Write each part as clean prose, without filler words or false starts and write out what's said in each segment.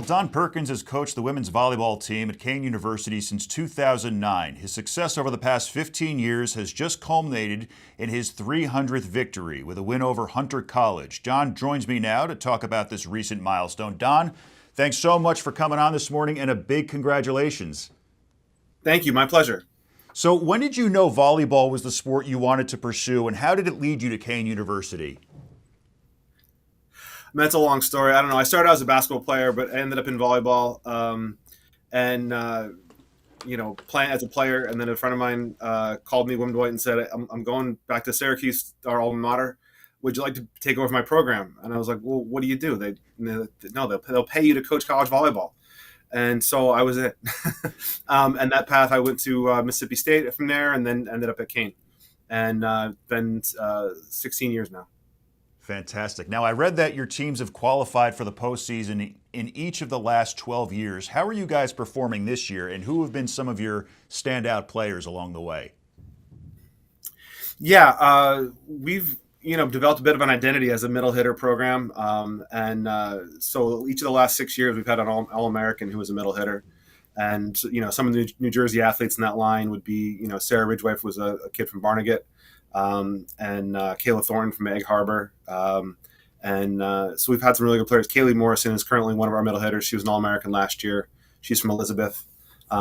Don Perkins has coached the women's volleyball team at Kean University since 2009. His success over the past 15 years has just culminated in his 300th victory with a win over Hunter College. Don joins me now to talk about this recent milestone. Don, thanks so much for coming on this morning, and a big congratulations. Thank you. My pleasure. So, when did you know volleyball was the sport you wanted to pursue, and how did it lead you to Kean University? That's a long story. I don't know. I started out as a basketball player, but I ended up in volleyball, and playing as a player. And then a friend of mine called me one point and said, "I'm going back to Syracuse, our alma mater. Would you like to take over my program?" And I was like, "Well, what do you do?" They'll pay you to coach college volleyball. And so I was it. And that path, I went to Mississippi State from there, and then ended up at Kean, and been 16 years now. Fantastic. Now, I read that your teams have qualified for the postseason in each of the last 12 years. How are you guys performing this year, and who have been some of your standout players along the way? Yeah, we've developed a bit of an identity as a middle hitter program, and so each of the last 6 years we've had an All-American who was a middle hitter, and some of the New Jersey athletes in that line would be Sarah Ridgway was a kid from Barnegat, and Kayla Thornton from Egg Harbor. So we've had some really good players. Kaylee Morrison is currently one of our middle hitters. She was an All-American last year. She's from Elizabeth.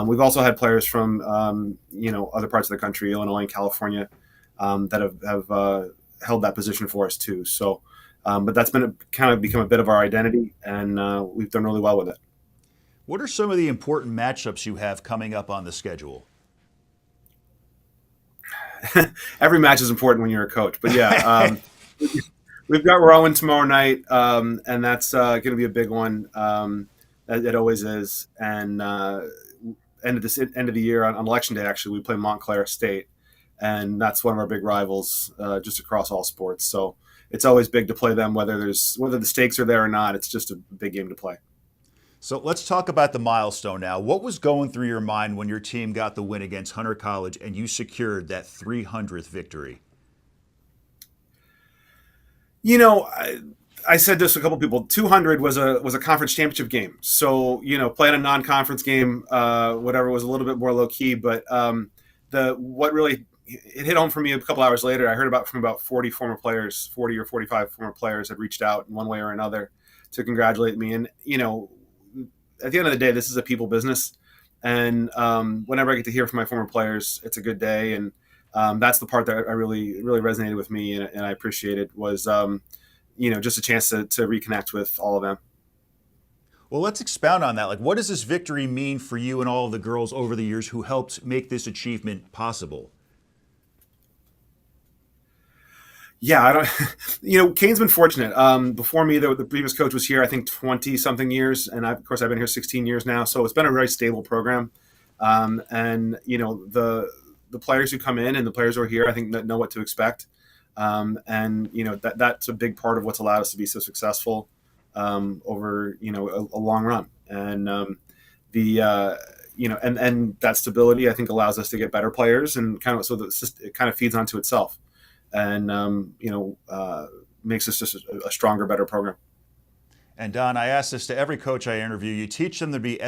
We've also had players from, other parts of the country, Illinois and California, that have held that position for us too. So, but that's kind of become a bit of our identity, and we've done really well with it. What are some of the important matchups you have coming up on the schedule? Every match is important when you're a coach, but yeah, we've got Rowan tomorrow night, and that's going to be a big one. It always is. And end of the year on election day, actually, we play Montclair State, and that's one of our big rivals, just across all sports. So it's always big to play them, whether the stakes are there or not. It's just a big game to play. So let's talk about the milestone now. What was going through your mind when your team got the win against Hunter College and you secured that 300th victory? I said this to a couple of people. 200 was a conference championship game. So playing a non-conference game, whatever, was a little bit more low key. But what really it hit home for me a couple hours later. I heard from about 40 former players, 40 or 45 former players had reached out in one way or another to congratulate me. And at the end of the day, this is a people business. And whenever I get to hear from my former players, it's a good day. And that's the part that I really resonated with me, and I appreciated was just a chance to reconnect with all of them. Well, let's expound on that. Like, what does this victory mean for you and all of the girls over the years who helped make this achievement possible? Yeah, I don't. Kean's been fortunate. Before me, the previous coach was here, I think 20 something years, and of course I've been here 16 years now. So it's been a very stable program, and the players who come in and the players who are here, I think, know what to expect, and that's a big part of what's allowed us to be so successful over a long run, and and that stability, I think, allows us to get better players, and kind of so that it kind of feeds onto itself, and makes us just a stronger, better program. And Don, I ask this to every coach I interview. You teach them to be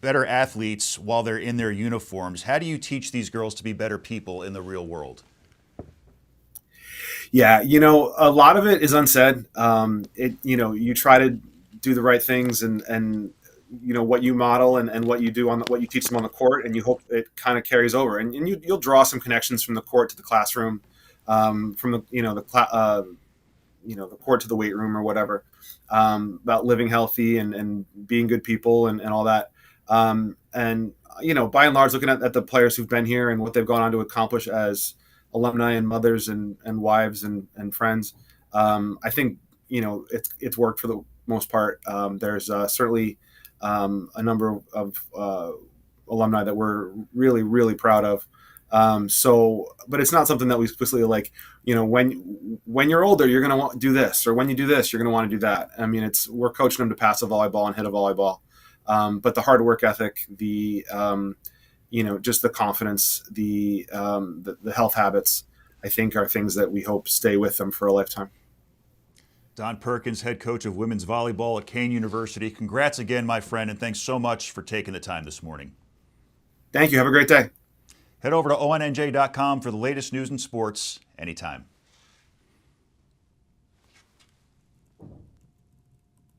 better athletes while they're in their uniforms. How do you teach these girls to be better people in the real world? Yeah, a lot of it is unsaid. You try to do the right things, and what you model and what you do what you teach them on the court, and you hope it kind of carries over. And you'll draw some connections from the court to the classroom, from the court to the weight room or whatever, about living healthy and being good people and all that. And by and large, looking at the players who've been here and what they've gone on to accomplish as alumni and mothers and wives and friends, I think it's worked for the most part. There's certainly a number of alumni that we're really proud of. But it's not something that we explicitly like, when you're older, you're going to want to do this, or when you do this, you're going to want to do that. I mean, we're coaching them to pass a volleyball and hit a volleyball. But the hard work ethic, just the confidence, the health habits, I think, are things that we hope stay with them for a lifetime. Don Perkins, head coach of women's volleyball at Kean University. Congrats again, my friend, and thanks so much for taking the time this morning. Thank you. Have a great day. Head over to ONNJ.com for the latest news and sports anytime.